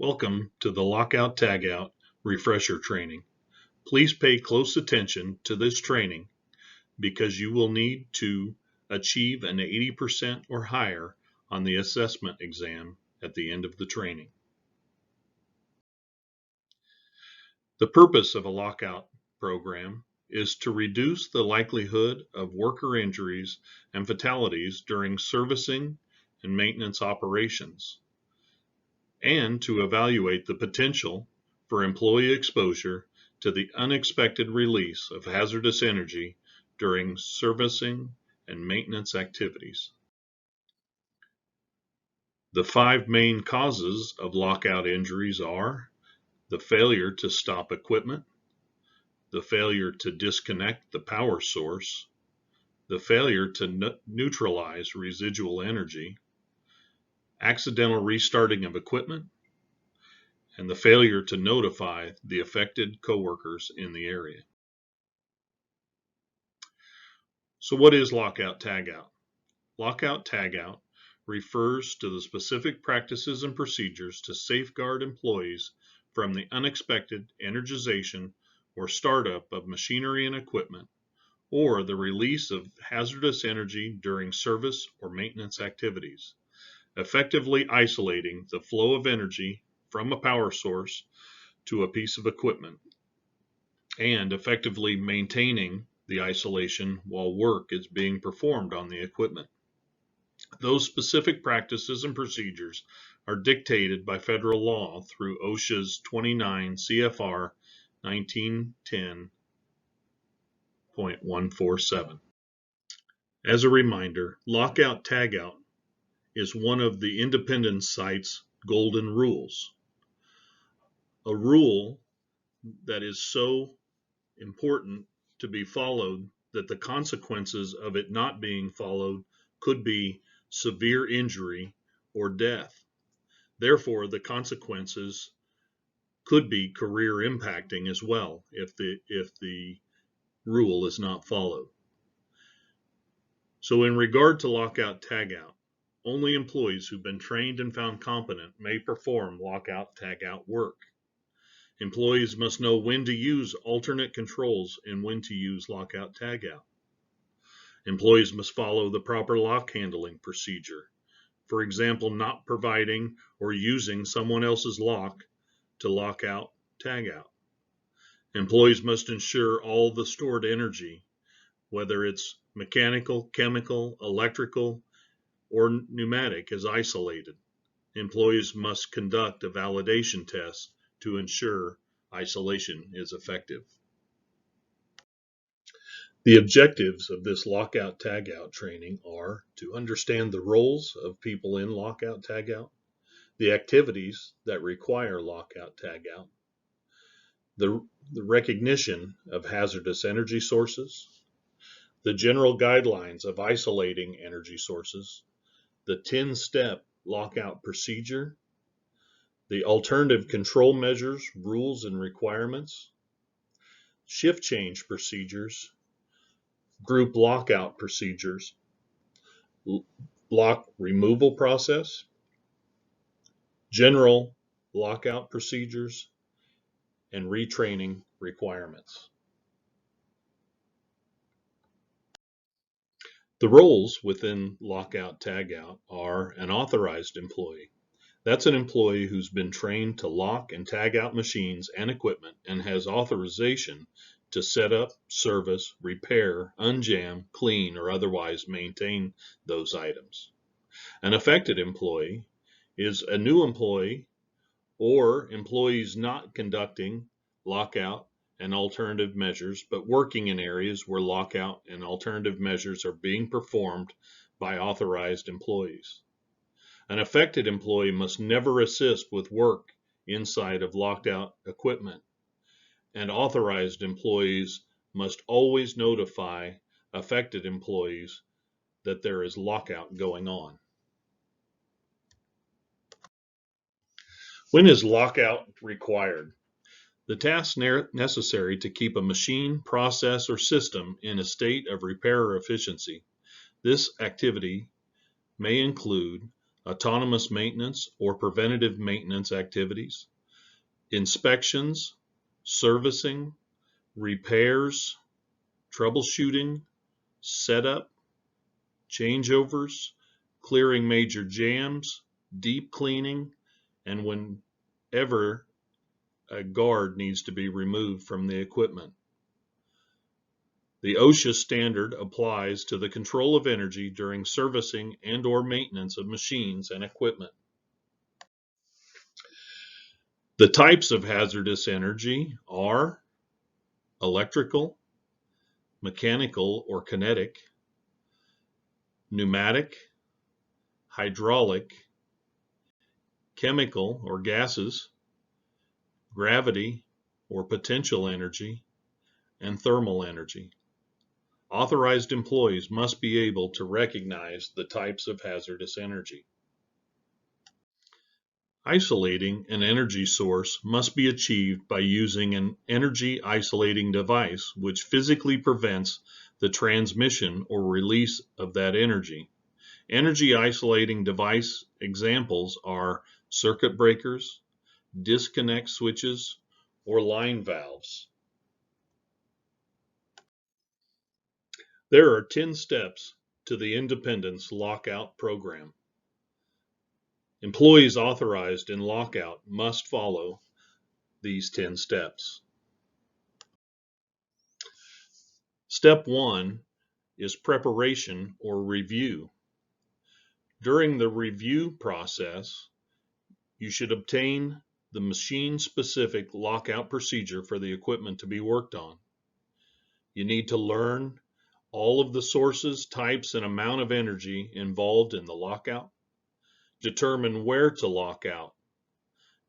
Welcome to the Lockout Tagout Refresher Training. Please pay close attention to this training because you will need to achieve an 80% or higher on the assessment exam at the end of the training. The purpose of a lockout program is to reduce the likelihood of worker injuries and fatalities during servicing and maintenance operations, and to evaluate the potential for employee exposure to the unexpected release of hazardous energy during servicing and maintenance activities. The 5 main causes of lockout injuries are the failure to stop equipment, the failure to disconnect the power source, the failure to neutralize residual energy, accidental restarting of equipment, and the failure to notify the affected coworkers in the area. So what is lockout tagout? Lockout tagout refers to the specific practices and procedures to safeguard employees from the unexpected energization or startup of machinery and equipment, or the release of hazardous energy during service or maintenance activities, effectively isolating the flow of energy from a power source to a piece of equipment, and effectively maintaining the isolation while work is being performed on the equipment. Those specific practices and procedures are dictated by federal law through OSHA's 29 CFR 1910.147. As a reminder, lockout tagout is one of the Independence site's golden rules. A rule that is so important to be followed that the consequences of it not being followed could be severe injury or death. Therefore, the consequences could be career impacting as well if the rule is not followed. So in regard to lockout tagout, only employees who've been trained and found competent may perform lockout tagout work. Employees must know when to use alternate controls and when to use lockout tagout. Employees must follow the proper lock handling procedure. For example, not providing or using someone else's lock to lock out tagout. Employees must ensure all the stored energy, whether it's mechanical, chemical, electrical, or pneumatic, is isolated. Employees must conduct a validation test to ensure isolation is effective. The objectives of this lockout tagout training are to understand the roles of people in lockout tagout, the activities that require lockout tagout, the recognition of hazardous energy sources, the general guidelines of isolating energy sources, the 10-step lockout procedure, the alternative control measures, rules, and requirements, shift change procedures, group lockout procedures, lock removal process, general lockout procedures, and retraining requirements. The roles within lockout tagout are an authorized employee. That's an employee who's been trained to lock and tag out machines and equipment and has authorization to set up, service, repair, unjam, clean, or otherwise maintain those items. An affected employee is a new employee or employees not conducting lockout and alternative measures, but working in areas where lockout and alternative measures are being performed by authorized employees. An affected employee must never assist with work inside of locked out equipment, and authorized employees must always notify affected employees that there is lockout going on. When is lockout required? The tasks necessary to keep a machine, process, or system in a state of repair or efficiency. This activity may include autonomous maintenance or preventative maintenance activities, inspections, servicing, repairs, troubleshooting, setup, changeovers, clearing major jams, deep cleaning, and whenever a guard needs to be removed from the equipment. The OSHA standard applies to the control of energy during servicing and/or maintenance of machines and equipment. The types of hazardous energy are electrical, mechanical or kinetic, pneumatic, hydraulic, chemical or gases, gravity or potential energy, and thermal energy. Authorized employees must be able to recognize the types of hazardous energy. Isolating an energy source must be achieved by using an energy isolating device which physically prevents the transmission or release of that energy. Energy isolating device examples are circuit breakers, disconnect switches, or line valves. There are 10 steps to the Independence Lockout Program. Employees authorized in lockout must follow these 10 steps. Step 1 is preparation or review. During the review process, you should obtain the machine-specific lockout procedure for the equipment to be worked on. You need to learn all of the sources, types, and amount of energy involved in the lockout. Determine where to lock out.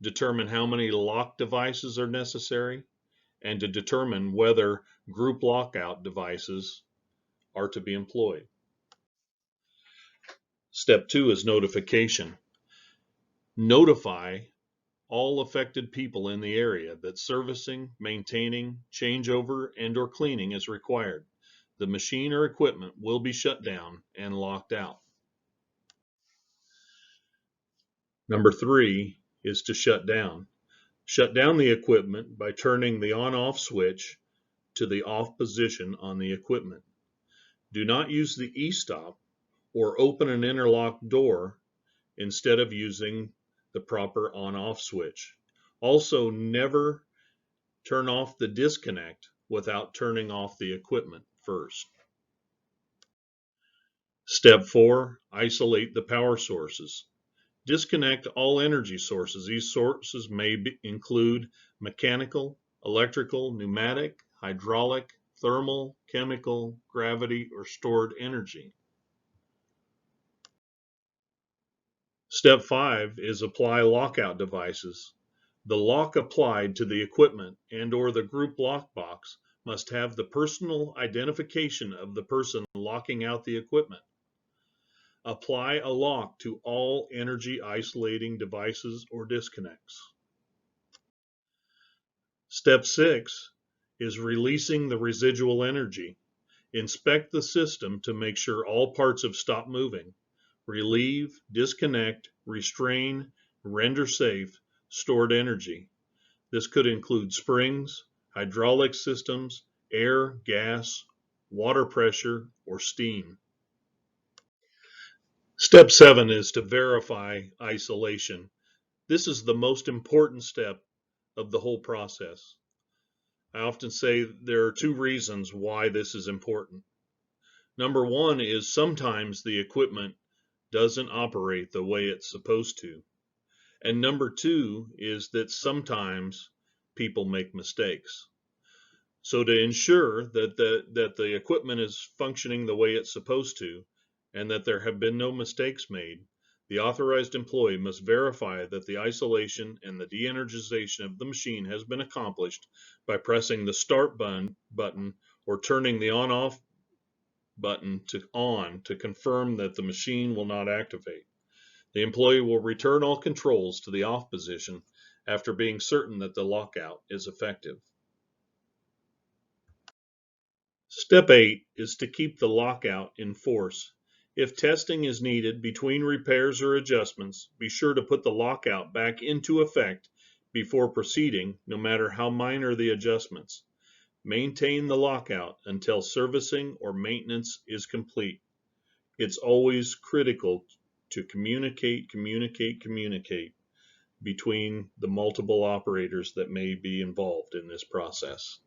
Determine how many lock devices are necessary, and to determine whether group lockout devices are to be employed. Step 2 is notification. Notify all affected people in the area that servicing, maintaining, changeover, and/or cleaning is required. The machine or equipment will be shut down and locked out. Number 3 is to shut down. Shut down the equipment by turning the on-off switch to the off position on the equipment. Do not use the e-stop or open an interlock door instead of using the proper on-off switch. Also, never turn off the disconnect without turning off the equipment first. Step 4, isolate the power sources. Disconnect all energy sources. These sources may include mechanical, electrical, pneumatic, hydraulic, thermal, chemical, gravity, or stored energy. Step 5 is apply lockout devices. The lock applied to the equipment and/or the group lockbox must have the personal identification of the person locking out the equipment. Apply a lock to all energy isolating devices or disconnects. Step 6 is releasing the residual energy. Inspect the system to make sure all parts have stopped moving. Relieve, disconnect, restrain, render safe stored energy. This could include springs, hydraulic systems, air, gas, water pressure, or steam. Step 7 is to verify isolation. This is the most important step of the whole process. I often say there are 2 reasons why this is important. Number 1 is sometimes the equipment doesn't operate the way it's supposed to. And number 2 is that sometimes people make mistakes. So to ensure that the equipment is functioning the way it's supposed to, and that there have been no mistakes made, the authorized employee must verify that the isolation and the de-energization of the machine has been accomplished by pressing the start button or turning the on-off button to on to confirm that the machine will not activate. The employee will return all controls to the off position after being certain that the lockout is effective. Step 8 is to keep the lockout in force. If testing is needed between repairs or adjustments, be sure to put the lockout back into effect before proceeding, no matter how minor the adjustments. Maintain the lockout until servicing or maintenance is complete. It's always critical to communicate between the multiple operators that may be involved in this process.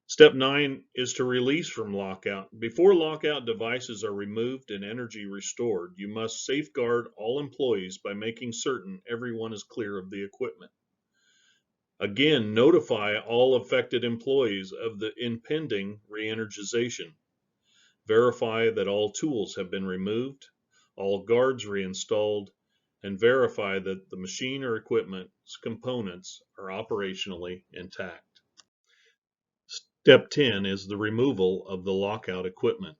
Step 9 is to release from lockout. Before lockout devices are removed and energy restored, you must safeguard all employees by making certain everyone is clear of the equipment. Again, notify all affected employees of the impending re-energization. Verify that all tools have been removed, all guards reinstalled, and verify that the machine or equipment's components are operationally intact. Step 10 is the removal of the lockout equipment.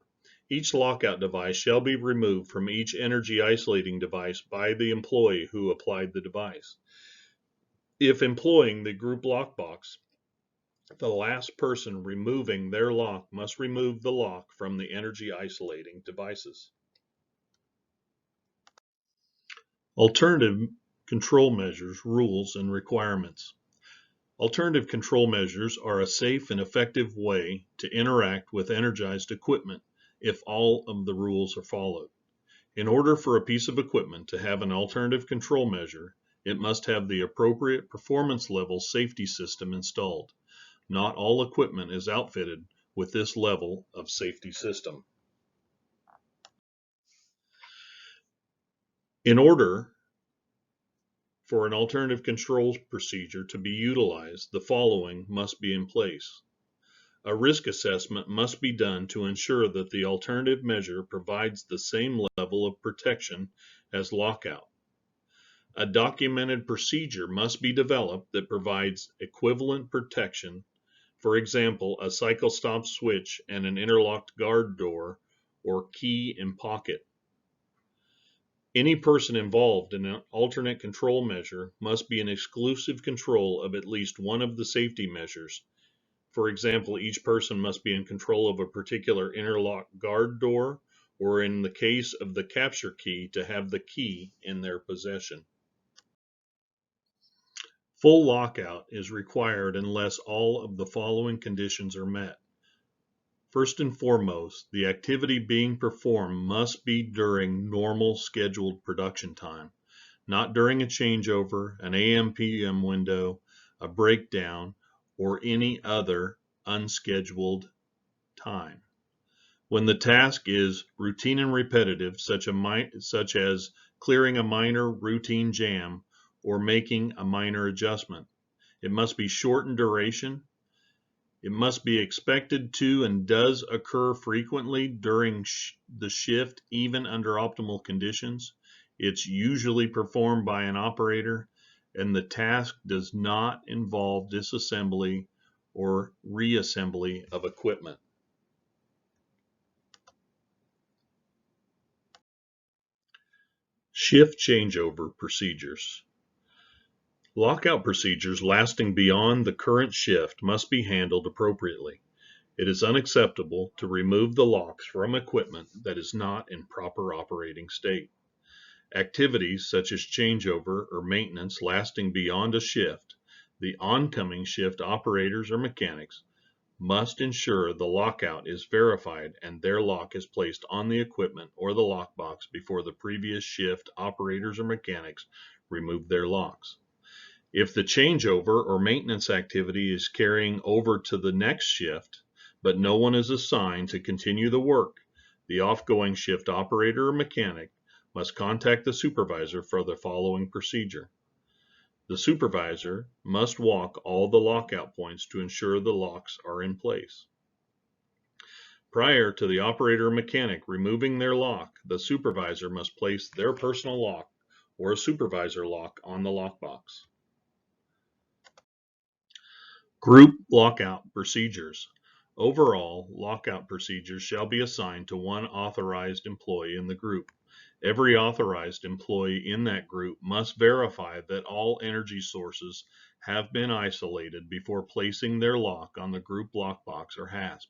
Each lockout device shall be removed from each energy isolating device by the employee who applied the device. If employing the group lockbox, the last person removing their lock must remove the lock from the energy isolating devices. Alternative control measures, rules, and requirements. Alternative control measures are a safe and effective way to interact with energized equipment if all of the rules are followed. In order for a piece of equipment to have an alternative control measure, it must have the appropriate performance level safety system installed. Not all equipment is outfitted with this level of safety system. In order for an alternative controls procedure to be utilized, the following must be in place. A risk assessment must be done to ensure that the alternative measure provides the same level of protection as lockout. A documented procedure must be developed that provides equivalent protection, for example, a cycle stop switch and an interlocked guard door or key in pocket. Any person involved in an alternate control measure must be in exclusive control of at least one of the safety measures. For example, each person must be in control of a particular interlocked guard door, or in the case of the capture key, to have the key in their possession. Full lockout is required unless all of the following conditions are met. First and foremost, the activity being performed must be during normal scheduled production time, not during a changeover, an AM/PM window, a breakdown, or any other unscheduled time. When the task is routine and repetitive, such as clearing a minor routine jam or making a minor adjustment, it must be short in duration. It must be expected to and does occur frequently during the shift, even under optimal conditions. It's usually performed by an operator, and the task does not involve disassembly or reassembly of equipment. Shift changeover procedures. Lockout procedures lasting beyond the current shift must be handled appropriately. It is unacceptable to remove the locks from equipment that is not in proper operating state. Activities such as changeover or maintenance lasting beyond a shift, the oncoming shift operators or mechanics must ensure the lockout is verified and their lock is placed on the equipment or the lockbox before the previous shift operators or mechanics remove their locks. If the changeover or maintenance activity is carrying over to the next shift, but no one is assigned to continue the work, the off-going shift operator or mechanic must contact the supervisor for the following procedure. The supervisor must walk all the lockout points to ensure the locks are in place. Prior to the operator or mechanic removing their lock, the supervisor must place their personal lock or a supervisor lock on the lockbox. Group lockout procedures. Overall, lockout procedures shall be assigned to one authorized employee in the group. Every authorized employee in that group must verify that all energy sources have been isolated before placing their lock on the group lockbox or hasp.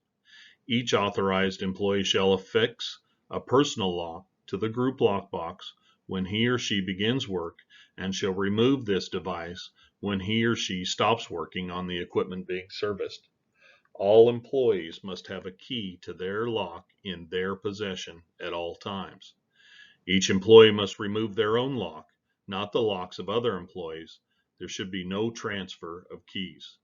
Each authorized employee shall affix a personal lock to the group lockbox when he or she begins work and shall remove this device when he or she stops working on the equipment being serviced. All employees must have a key to their lock in their possession at all times. Each employee must remove their own lock, not the locks of other employees. There should be no transfer of keys.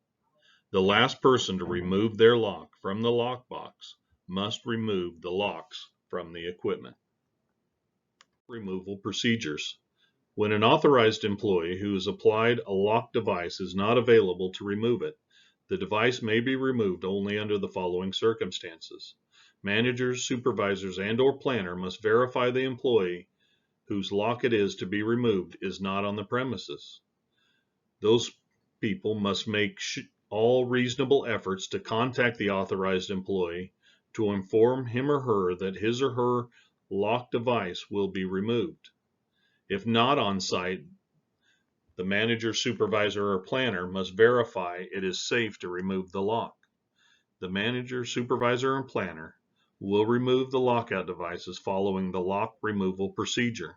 The last person to remove their lock from the lockbox must remove the locks from the equipment. Removal procedures. When an authorized employee who has applied a lock device is not available to remove it, the device may be removed only under the following circumstances. Managers, supervisors, and/or planner must verify the employee whose lock it is to be removed is not on the premises. Those people must make all reasonable efforts to contact the authorized employee to inform him or her that his or her lock device will be removed. If not on site, the manager, supervisor, or planner must verify it is safe to remove the lock. The manager, supervisor, and planner will remove the lockout devices following the lock removal procedure.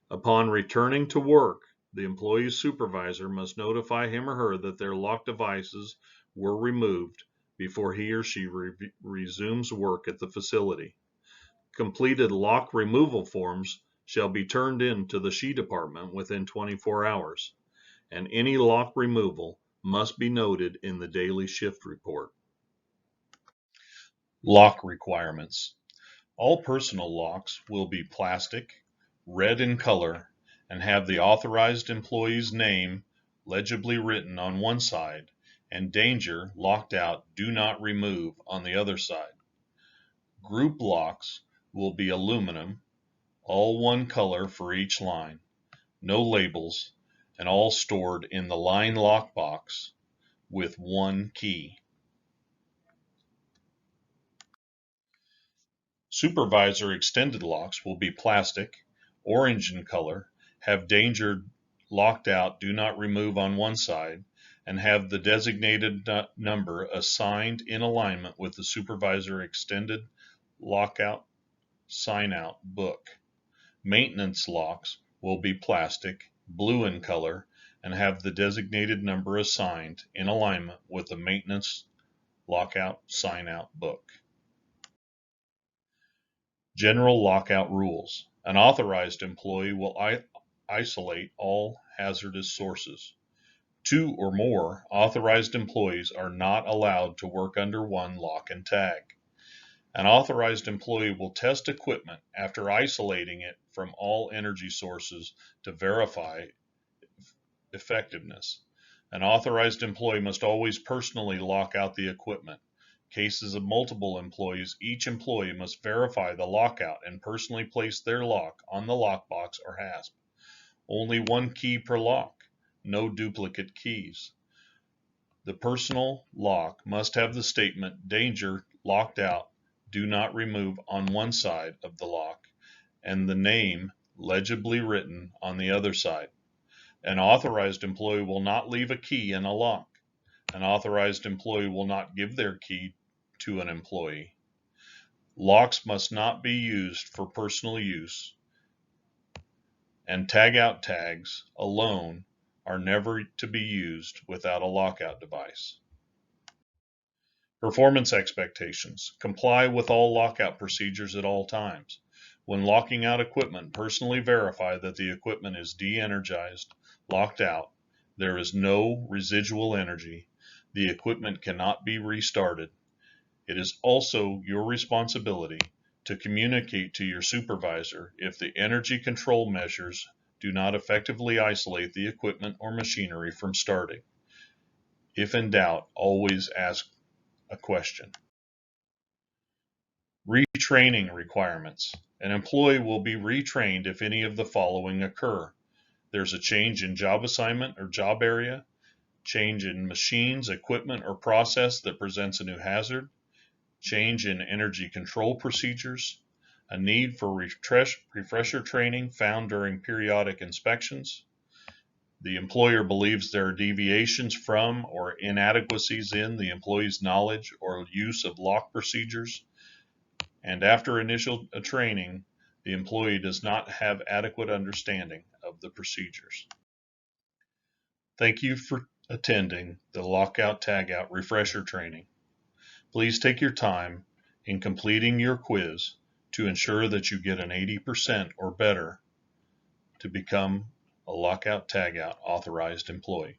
Upon returning to work, the employee's supervisor must notify him or her that their lock devices were removed before he or she resumes work at the facility. Completed lock removal forms shall be turned in to the SHE department within 24 hours, and any lock removal must be noted in the daily shift report. Lock requirements. All personal locks will be plastic, red in color, and have the authorized employee's name legibly written on one side and danger, locked out, do not remove on the other side. Group locks will be aluminum, all one color for each line, no labels, and all stored in the line lockbox with one key. Supervisor extended locks will be plastic, orange in color, have danger, locked out, do not remove on one side, and have the designated number assigned in alignment with the supervisor extended lockout sign out book. Maintenance locks will be plastic, blue in color, and have the designated number assigned in alignment with the maintenance lockout sign out book. General lockout rules. An authorized employee will isolate all hazardous sources. 2 or more authorized employees are not allowed to work under one lock and tag. An authorized employee will test equipment after isolating it from all energy sources to verify effectiveness. An authorized employee must always personally lock out the equipment. Cases of multiple employees, each employee must verify the lockout and personally place their lock on the lockbox or hasp. Only one key per lock, no duplicate keys. The personal lock must have the statement "Danger, locked out, do not remove" on one side of the lock and the name legibly written on the other side. An authorized employee will not leave a key in a lock. An authorized employee will not give their key to an employee. Locks must not be used for personal use, and tag-out tags alone are never to be used without a lockout device. Performance expectations. Comply with all lockout procedures at all times. When locking out equipment, personally verify that the equipment is de-energized, locked out, there is no residual energy, the equipment cannot be restarted. It is also your responsibility to communicate to your supervisor if the energy control measures do not effectively isolate the equipment or machinery from starting. If in doubt, always ask a question. Retraining requirements. An employee will be retrained if any of the following occur. There's a change in job assignment or job area, change in machines, equipment, or process that presents a new hazard, change in energy control procedures, a need for refresher training found during periodic inspections, the employer believes there are deviations from or inadequacies in the employee's knowledge or use of lock procedures, and after initial training, the employee does not have adequate understanding of the procedures. Thank you for attending the Lockout Tagout refresher training. Please take your time in completing your quiz to ensure that you get an 80% or better to become a Lockout Tagout authorized employee.